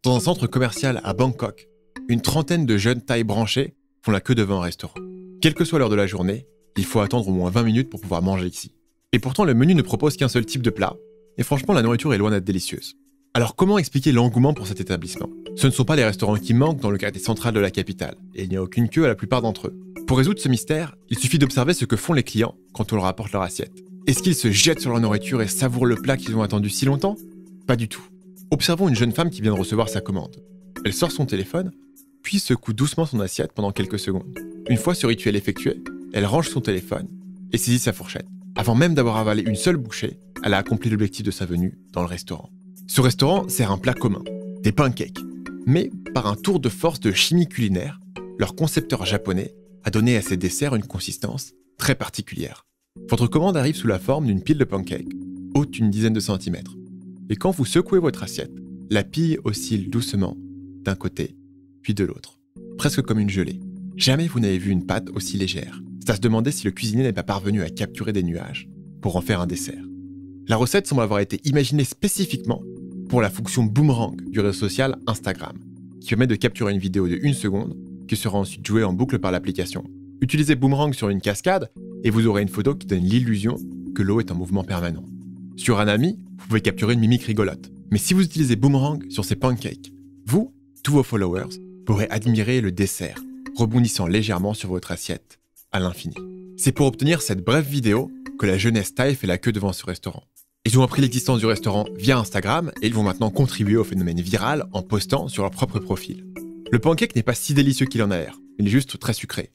Dans un centre commercial à Bangkok, une trentaine de jeunes tailles branchées font la queue devant un restaurant. Quelle que soit l'heure de la journée, il faut attendre au moins 20 minutes pour pouvoir manger ici. Et pourtant, le menu ne propose qu'un seul type de plat, et franchement, la nourriture est loin d'être délicieuse. Alors comment expliquer l'engouement pour cet établissement? Ce ne sont pas les restaurants qui manquent dans le quartier central de la capitale, et il n'y a aucune queue à la plupart d'entre eux. Pour résoudre ce mystère, il suffit d'observer ce que font les clients quand on leur apporte leur assiette. Est-ce qu'ils se jettent sur leur nourriture et savourent le plat qu'ils ont attendu si longtemps? Pas du tout. Observons une jeune femme qui vient de recevoir sa commande. Elle sort son téléphone, puis secoue doucement son assiette pendant quelques secondes. Une fois ce rituel effectué, elle range son téléphone et saisit sa fourchette. Avant même d'avoir avalé une seule bouchée, elle a accompli l'objectif de sa venue dans le restaurant. Ce restaurant sert un plat commun, des pancakes. Mais par un tour de force de chimie culinaire, leur concepteur japonais a donné à ces desserts une consistance très particulière. Votre commande arrive sous la forme d'une pile de pancakes, haute d'une dizaine de centimètres. Et quand vous secouez votre assiette, la pile oscille doucement d'un côté, puis de l'autre, presque comme une gelée. Jamais vous n'avez vu une pâte aussi légère. C'est à se demander si le cuisinier n'est pas parvenu à capturer des nuages pour en faire un dessert. La recette semble avoir été imaginée spécifiquement pour la fonction boomerang du réseau social Instagram, qui permet de capturer une vidéo de 1 seconde qui sera ensuite jouée en boucle par l'application. Utilisez boomerang sur une cascade et vous aurez une photo qui donne l'illusion que l'eau est en mouvement permanent. Sur un ami, vous pouvez capturer une mimique rigolote. Mais si vous utilisez boomerang sur ces pancakes, vous, tous vos followers, pourrez admirer le dessert, rebondissant légèrement sur votre assiette, à l'infini. C'est pour obtenir cette brève vidéo que la jeunesse thaï fait la queue devant ce restaurant. Ils ont appris l'existence du restaurant via Instagram et ils vont maintenant contribuer au phénomène viral en postant sur leur propre profil. Le pancake n'est pas si délicieux qu'il en a l'air, il est juste très sucré.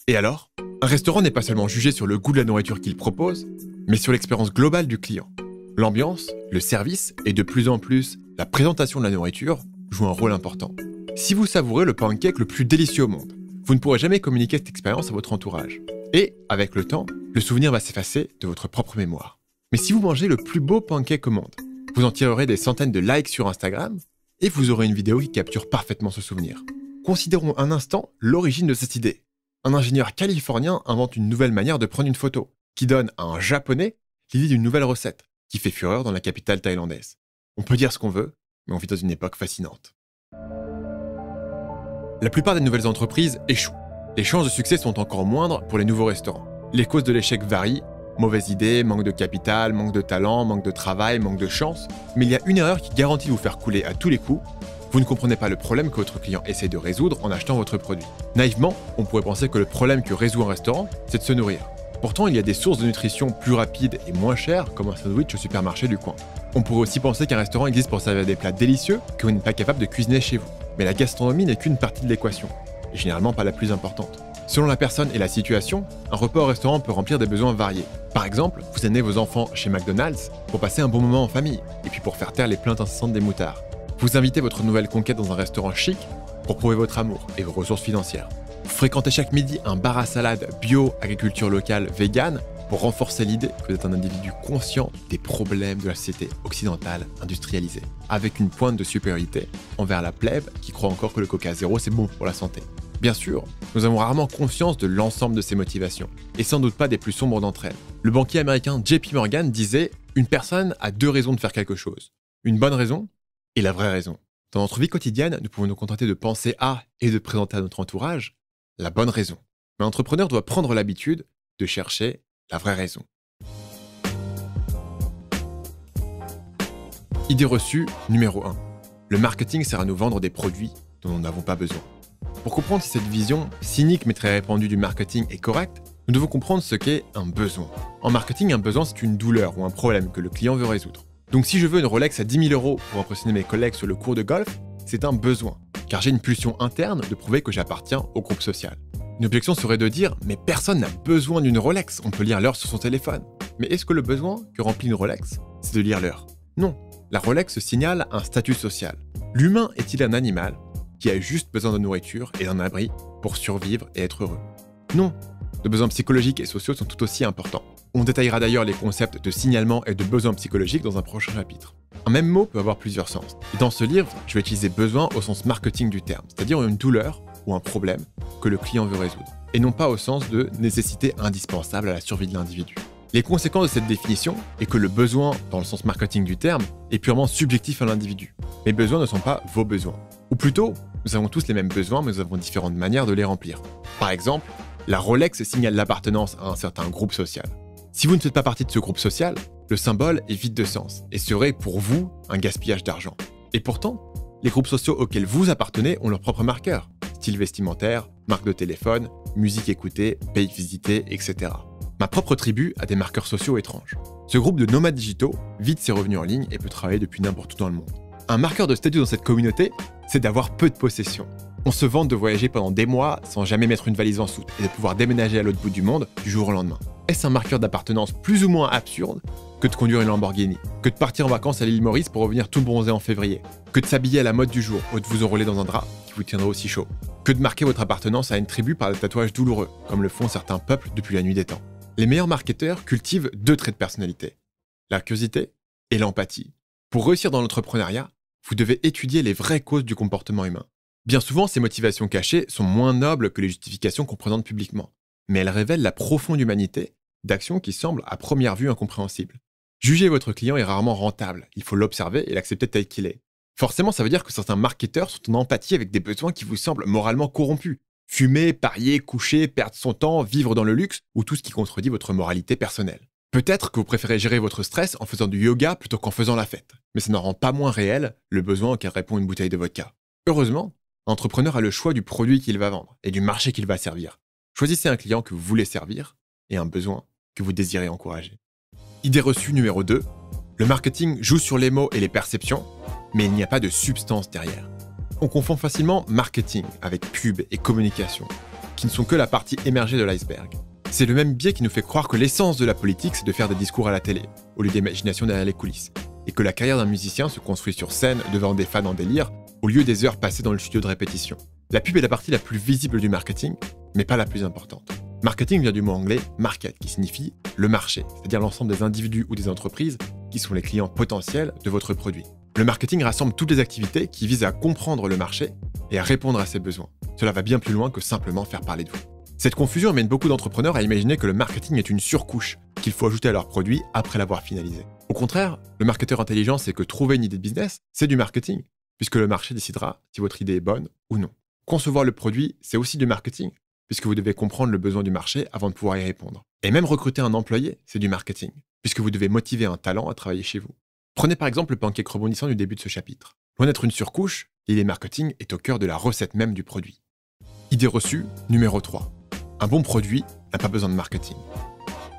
Et alors? Un restaurant n'est pas seulement jugé sur le goût de la nourriture qu'il propose, mais sur l'expérience globale du client. L'ambiance, le service et de plus en plus la présentation de la nourriture jouent un rôle important. Si vous savourez le pancake le plus délicieux au monde, vous ne pourrez jamais communiquer cette expérience à votre entourage. Et, avec le temps, le souvenir va s'effacer de votre propre mémoire. Mais si vous mangez le plus beau pancake au monde, vous en tirerez des centaines de likes sur Instagram et vous aurez une vidéo qui capture parfaitement ce souvenir. Considérons un instant l'origine de cette idée. Un ingénieur californien invente une nouvelle manière de prendre une photo, qui donne à un japonais l'idée d'une nouvelle recette, qui fait fureur dans la capitale thaïlandaise. On peut dire ce qu'on veut, mais on vit dans une époque fascinante. La plupart des nouvelles entreprises échouent. Les chances de succès sont encore moindres pour les nouveaux restaurants. Les causes de l'échec varient. Mauvaise idée, manque de capital, manque de talent, manque de travail, manque de chance. Mais il y a une erreur qui garantit de vous faire couler à tous les coups. Vous ne comprenez pas le problème que votre client essaie de résoudre en achetant votre produit. Naïvement, on pourrait penser que le problème que résout un restaurant, c'est de se nourrir. Pourtant, il y a des sources de nutrition plus rapides et moins chères, comme un sandwich au supermarché du coin. On pourrait aussi penser qu'un restaurant existe pour servir des plats délicieux que vous n'êtes pas capable de cuisiner chez vous. Mais la gastronomie n'est qu'une partie de l'équation, et généralement pas la plus importante. Selon la personne et la situation, un repas au restaurant peut remplir des besoins variés. Par exemple, vous amenez vos enfants chez McDonald's pour passer un bon moment en famille, et puis pour faire taire les plaintes incessantes des moutards. Vous invitez votre nouvelle conquête dans un restaurant chic pour prouver votre amour et vos ressources financières. Vous fréquentez chaque midi un bar à salade bio, agriculture locale, vegan, pour renforcer l'idée que vous êtes un individu conscient des problèmes de la société occidentale industrialisée, avec une pointe de supériorité envers la plèbe qui croit encore que le Coca Zéro c'est bon pour la santé. Bien sûr, nous avons rarement conscience de l'ensemble de ces motivations, et sans doute pas des plus sombres d'entre elles. Le banquier américain JP Morgan disait « Une personne a 2 raisons de faire quelque chose. Une bonne raison et la vraie raison. » Dans notre vie quotidienne, nous pouvons nous contenter de penser à et de présenter à notre entourage la bonne raison. Mais l'entrepreneur doit prendre l'habitude de chercher la vraie raison. Idée reçue numéro 1. Le marketing sert à nous vendre des produits dont nous n'avons pas besoin. Pour comprendre si cette vision, cynique mais très répandue du marketing, est correcte, nous devons comprendre ce qu'est un besoin. En marketing, un besoin, c'est une douleur ou un problème que le client veut résoudre. Donc si je veux une Rolex à 10 000 € pour impressionner mes collègues sur le cours de golf, c'est un besoin, car j'ai une pulsion interne de prouver que j'appartiens au groupe social. Une objection serait de dire « mais personne n'a besoin d'une Rolex, on peut lire l'heure sur son téléphone ». Mais est-ce que le besoin que remplit une Rolex, c'est de lire l'heure? Non, la Rolex signale un statut social. L'humain est-il un animal qui a juste besoin de nourriture et d'un abri pour survivre et être heureux? Non, nos besoins psychologiques et sociaux sont tout aussi importants. On détaillera d'ailleurs les concepts de signalement et de besoins psychologiques dans un prochain chapitre. Un même mot peut avoir plusieurs sens. Et dans ce livre, je vais utiliser besoin au sens marketing du terme, c'est-à-dire une douleur ou un problème que le client veut résoudre, et non pas au sens de nécessité indispensable à la survie de l'individu. Les conséquences de cette définition est que le besoin, dans le sens marketing du terme, est purement subjectif à l'individu. Mes besoins ne sont pas vos besoins. Ou plutôt, nous avons tous les mêmes besoins, mais nous avons différentes manières de les remplir. Par exemple, la Rolex signale l'appartenance à un certain groupe social. Si vous ne faites pas partie de ce groupe social, le symbole est vide de sens et serait pour vous un gaspillage d'argent. Et pourtant, les groupes sociaux auxquels vous appartenez ont leur propre marqueur. Style vestimentaire, marque de téléphone, musique écoutée, pays visité, etc. Ma propre tribu a des marqueurs sociaux étranges. Ce groupe de nomades digitaux vide ses revenus en ligne et peut travailler depuis n'importe où dans le monde. Un marqueur de statut dans cette communauté, c'est d'avoir peu de possessions. On se vante de voyager pendant des mois sans jamais mettre une valise en soute et de pouvoir déménager à l'autre bout du monde du jour au lendemain. Est-ce un marqueur d'appartenance plus ou moins absurde que de conduire une Lamborghini, que de partir en vacances à l'île Maurice pour revenir tout bronzé en février, que de s'habiller à la mode du jour ou de vous enrôler dans un drap qui vous tiendra aussi chaud, que de marquer votre appartenance à une tribu par des tatouages douloureux, comme le font certains peuples depuis la nuit des temps? Les meilleurs marketeurs cultivent deux traits de personnalité, la curiosité et l'empathie. Pour réussir dans l'entrepreneuriat, vous devez étudier les vraies causes du comportement humain. Bien souvent, ces motivations cachées sont moins nobles que les justifications qu'on présente publiquement, mais elles révèlent la profonde humanité d'actions qui semblent à première vue incompréhensibles. Juger votre client est rarement rentable, il faut l'observer et l'accepter tel qu'il est. Forcément, ça veut dire que certains marketeurs sont en empathie avec des besoins qui vous semblent moralement corrompus. Fumer, parier, coucher, perdre son temps, vivre dans le luxe ou tout ce qui contredit votre moralité personnelle. Peut-être que vous préférez gérer votre stress en faisant du yoga plutôt qu'en faisant la fête, mais ça n'en rend pas moins réel le besoin auquel répond une bouteille de vodka. Heureusement, l'entrepreneur a le choix du produit qu'il va vendre et du marché qu'il va servir. Choisissez un client que vous voulez servir et un besoin que vous désirez encourager. Idée reçue numéro 2. Le marketing joue sur les mots et les perceptions, mais il n'y a pas de substance derrière. On confond facilement marketing avec pub et communication, qui ne sont que la partie émergée de l'iceberg. C'est le même biais qui nous fait croire que l'essence de la politique, c'est de faire des discours à la télé, au lieu d'imagination derrière les coulisses, et que la carrière d'un musicien se construit sur scène devant des fans en délire, au lieu des heures passées dans le studio de répétition. La pub est la partie la plus visible du marketing, mais pas la plus importante. Marketing vient du mot anglais market, qui signifie le marché, c'est-à-dire l'ensemble des individus ou des entreprises qui sont les clients potentiels de votre produit. Le marketing rassemble toutes les activités qui visent à comprendre le marché et à répondre à ses besoins. Cela va bien plus loin que simplement faire parler de vous. Cette confusion amène beaucoup d'entrepreneurs à imaginer que le marketing est une surcouche qu'il faut ajouter à leur produit après l'avoir finalisé. Au contraire, le marketeur intelligent sait que trouver une idée de business, c'est du marketing, puisque le marché décidera si votre idée est bonne ou non. Concevoir le produit, c'est aussi du marketing, puisque vous devez comprendre le besoin du marché avant de pouvoir y répondre. Et même recruter un employé, c'est du marketing, puisque vous devez motiver un talent à travailler chez vous. Prenez par exemple le pancake rebondissant du début de ce chapitre. Loin d'être une surcouche, l'idée marketing est au cœur de la recette même du produit. Idée reçue numéro 3. Un bon produit n'a pas besoin de marketing.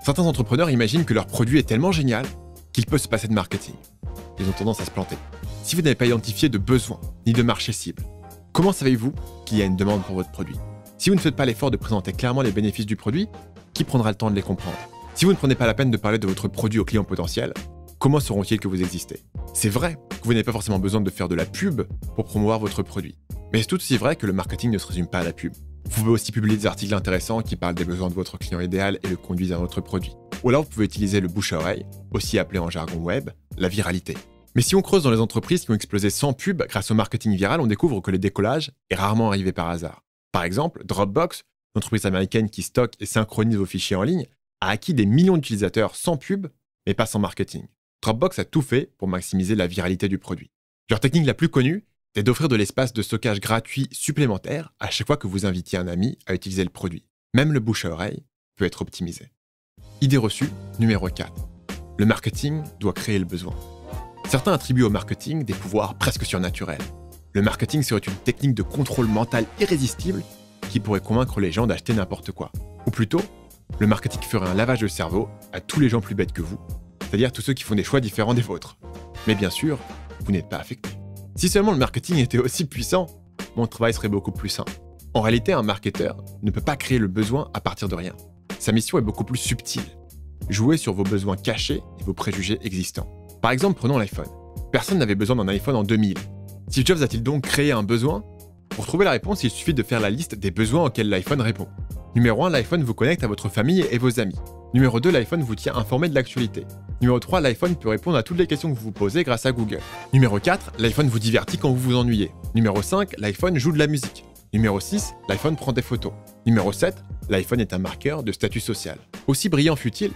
Certains entrepreneurs imaginent que leur produit est tellement génial qu'il peut se passer de marketing. Ils ont tendance à se planter. Si vous n'avez pas identifié de besoin ni de marché cible, comment savez-vous qu'il y a une demande pour votre produit? Si vous ne faites pas l'effort de présenter clairement les bénéfices du produit, qui prendra le temps de les comprendre? Si vous ne prenez pas la peine de parler de votre produit aux clients potentiels, comment sauront-ils que vous existez? C'est vrai que vous n'avez pas forcément besoin de faire de la pub pour promouvoir votre produit. Mais c'est tout aussi vrai que le marketing ne se résume pas à la pub. Vous pouvez aussi publier des articles intéressants qui parlent des besoins de votre client idéal et le conduisent à votre produit. Ou alors vous pouvez utiliser le bouche à oreille, aussi appelé en jargon web, la viralité. Mais si on creuse dans les entreprises qui ont explosé sans pub grâce au marketing viral, on découvre que le décollage est rarement arrivé par hasard. Par exemple, Dropbox, l'entreprise américaine qui stocke et synchronise vos fichiers en ligne, a acquis des millions d'utilisateurs sans pub, mais pas sans marketing. Dropbox a tout fait pour maximiser la viralité du produit. Leur technique la plus connue est d'offrir de l'espace de stockage gratuit supplémentaire à chaque fois que vous invitiez un ami à utiliser le produit. Même le bouche à oreille peut être optimisé. Idée reçue numéro 4. Le marketing doit créer le besoin. Certains attribuent au marketing des pouvoirs presque surnaturels. Le marketing serait une technique de contrôle mental irrésistible qui pourrait convaincre les gens d'acheter n'importe quoi. Ou plutôt, le marketing ferait un lavage de cerveau à tous les gens plus bêtes que vous, c'est-à-dire tous ceux qui font des choix différents des vôtres. Mais bien sûr, vous n'êtes pas affecté. Si seulement le marketing était aussi puissant, mon travail serait beaucoup plus simple. En réalité, un marketeur ne peut pas créer le besoin à partir de rien. Sa mission est beaucoup plus subtile. Jouer sur vos besoins cachés et vos préjugés existants. Par exemple, prenons l'iPhone. Personne n'avait besoin d'un iPhone en 2000. Steve Jobs a-t-il donc créé un besoin ? Pour trouver la réponse, il suffit de faire la liste des besoins auxquels l'iPhone répond. Numéro 1, l'iPhone vous connecte à votre famille et vos amis. Numéro 2, l'iPhone vous tient informé de l'actualité. Numéro 3, l'iPhone peut répondre à toutes les questions que vous vous posez grâce à Google. Numéro 4, l'iPhone vous divertit quand vous vous ennuyez. Numéro 5, l'iPhone joue de la musique. Numéro 6, l'iPhone prend des photos. Numéro 7, l'iPhone est un marqueur de statut social. Aussi brillant fut-il,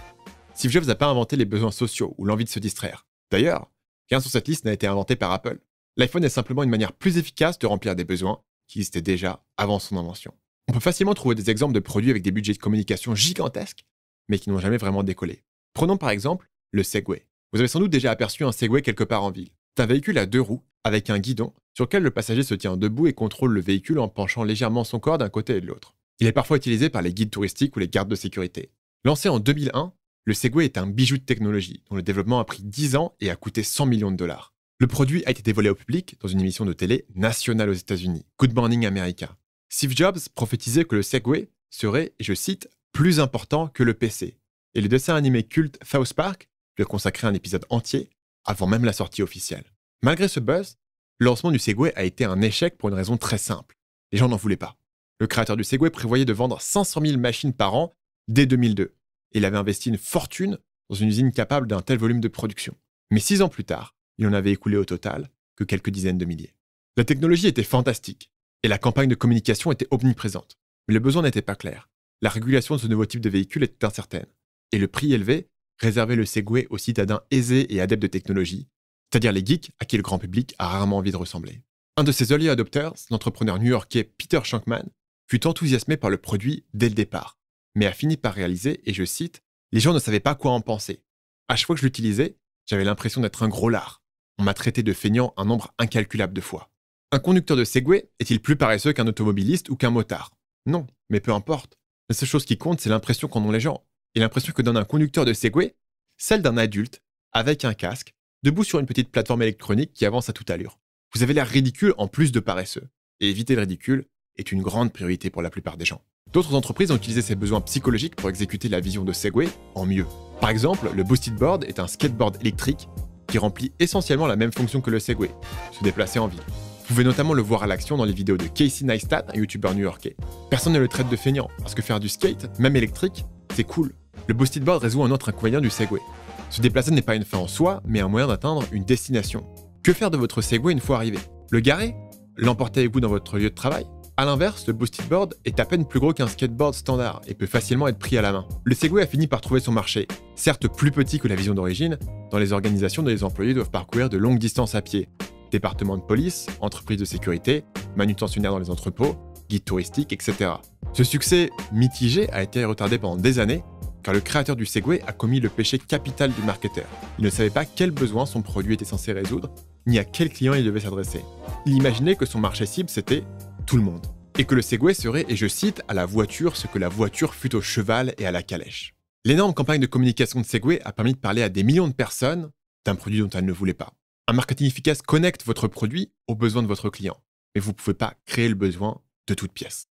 Steve Jobs n'a pas inventé les besoins sociaux ou l'envie de se distraire. D'ailleurs, rien sur cette liste n'a été inventé par Apple. L'iPhone est simplement une manière plus efficace de remplir des besoins qui existaient déjà avant son invention. On peut facilement trouver des exemples de produits avec des budgets de communication gigantesques, mais qui n'ont jamais vraiment décollé. Prenons par exemple le Segway. Vous avez sans doute déjà aperçu un Segway quelque part en ville. C'est un véhicule à 2 roues, avec un guidon, sur lequel le passager se tient debout et contrôle le véhicule en penchant légèrement son corps d'un côté et de l'autre. Il est parfois utilisé par les guides touristiques ou les gardes de sécurité. Lancé en 2001, le Segway est un bijou de technologie, dont le développement a pris 10 ans et a coûté 100 millions de dollars. Le produit a été dévoilé au public dans une émission de télé nationale aux États-Unis, Good Morning America. Steve Jobs prophétisait que le Segway serait, et je cite, plus important que le PC. Et le dessin animé culte South Park lui a consacré un épisode entier avant même la sortie officielle. Malgré ce buzz, le lancement du Segway a été un échec pour une raison très simple. Les gens n'en voulaient pas. Le créateur du Segway prévoyait de vendre 500 000 machines par an dès 2002. Et il avait investi une fortune dans une usine capable d'un tel volume de production. Mais 6 ans plus tard, il en avait écoulé au total que quelques dizaines de milliers. La technologie était fantastique et la campagne de communication était omniprésente. Mais le besoin n'était pas clair. La régulation de ce nouveau type de véhicule était incertaine. Et le prix élevé réservait le Segway aux citadins aisés et adeptes de technologie, c'est-à-dire les geeks à qui le grand public a rarement envie de ressembler. Un de ces early adopters, l'entrepreneur new-yorkais Peter Shankman, fut enthousiasmé par le produit dès le départ, mais a fini par réaliser, et je cite, « Les gens ne savaient pas quoi en penser. À chaque fois que je l'utilisais, j'avais l'impression d'être un gros lard. On m'a traité de feignant un nombre incalculable de fois. » Un conducteur de Segway est-il plus paresseux qu'un automobiliste ou qu'un motard ? Non, mais peu importe. La seule chose qui compte, c'est l'impression qu'en ont les gens. Et l'impression que donne un conducteur de Segway, celle d'un adulte, avec un casque, debout sur une petite plateforme électronique qui avance à toute allure. Vous avez l'air ridicule en plus de paresseux. Et éviter le ridicule est une grande priorité pour la plupart des gens. D'autres entreprises ont utilisé ces besoins psychologiques pour exécuter la vision de Segway en mieux. Par exemple, le Boosted Board est un skateboard électrique qui remplit essentiellement la même fonction que le Segway, se déplacer en ville. Vous pouvez notamment le voir à l'action dans les vidéos de Casey Neistat, un youtubeur new-yorkais. Personne ne le traite de feignant, parce que faire du skate, même électrique, c'est cool. Le Boosted Board résout un autre inconvénient du Segway. Se déplacer n'est pas une fin en soi, mais un moyen d'atteindre une destination. Que faire de votre Segway une fois arrivé ? Le garer ? L'emporter avec vous dans votre lieu de travail ? A l'inverse, le Boosted Board est à peine plus gros qu'un skateboard standard et peut facilement être pris à la main. Le Segway a fini par trouver son marché, certes plus petit que la vision d'origine, dans les organisations dont les employés doivent parcourir de longues distances à pied. Département de police, entreprises de sécurité, manutentionnaires dans les entrepôts, guides touristiques, etc. Ce succès mitigé a été retardé pendant des années, car le créateur du Segway a commis le péché capital du marketeur. Il ne savait pas quels besoins son produit était censé résoudre, ni à quel client il devait s'adresser. Il imaginait que son marché cible c'était tout le monde, et que le Segway serait, et je cite, à la voiture ce que la voiture fut au cheval et à la calèche. L'énorme campagne de communication de Segway a permis de parler à des millions de personnes d'un produit dont elles ne voulaient pas. Un marketing efficace connecte votre produit aux besoins de votre client, mais vous ne pouvez pas créer le besoin de toute pièce.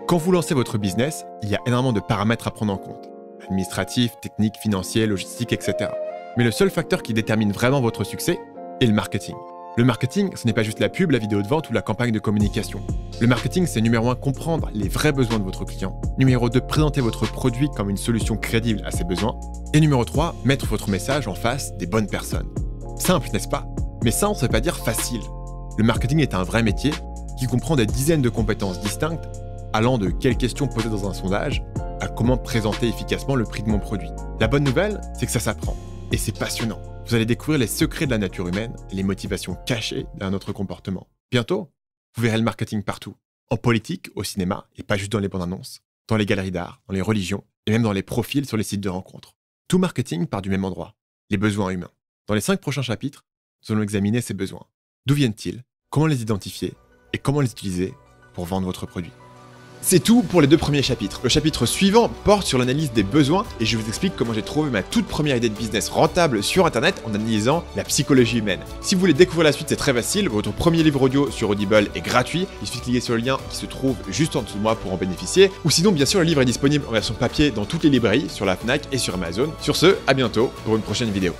Quand vous lancez votre business, il y a énormément de paramètres à prendre en compte. Administratifs, techniques, financiers, logistiques, etc. Mais le seul facteur qui détermine vraiment votre succès est le marketing. Le marketing, ce n'est pas juste la pub, la vidéo de vente ou la campagne de communication. Le marketing, c'est numéro 1, comprendre les vrais besoins de votre client. Numéro 2, présenter votre produit comme une solution crédible à ses besoins. Et numéro 3, mettre votre message en face des bonnes personnes. Simple, n'est-ce pas ? Mais ça, on ne sait pas dire facile. Le marketing est un vrai métier qui comprend des dizaines de compétences distinctes, allant de quelles questions poser dans un sondage à comment présenter efficacement le prix de mon produit. La bonne nouvelle, c'est que ça s'apprend. Et c'est passionnant. Vous allez découvrir les secrets de la nature humaine et les motivations cachées d'un autre comportement. Bientôt, vous verrez le marketing partout. En politique, au cinéma, et pas juste dans les bandes annonces, dans les galeries d'art, dans les religions, et même dans les profils sur les sites de rencontres. Tout marketing part du même endroit, les besoins humains. Dans les 5 prochains chapitres, nous allons examiner ces besoins. D'où viennent-ils? Comment les identifier? Et comment les utiliser pour vendre votre produit? C'est tout pour les 2 premiers chapitres. Le chapitre suivant porte sur l'analyse des besoins et je vous explique comment j'ai trouvé ma toute première idée de business rentable sur internet en analysant la psychologie humaine. Si vous voulez découvrir la suite, c'est très facile. Votre premier livre audio sur Audible est gratuit. Il suffit de cliquer sur le lien qui se trouve juste en dessous de moi pour en bénéficier. Ou sinon, bien sûr, le livre est disponible en version papier dans toutes les librairies, sur la Fnac et sur Amazon. Sur ce, à bientôt pour une prochaine vidéo.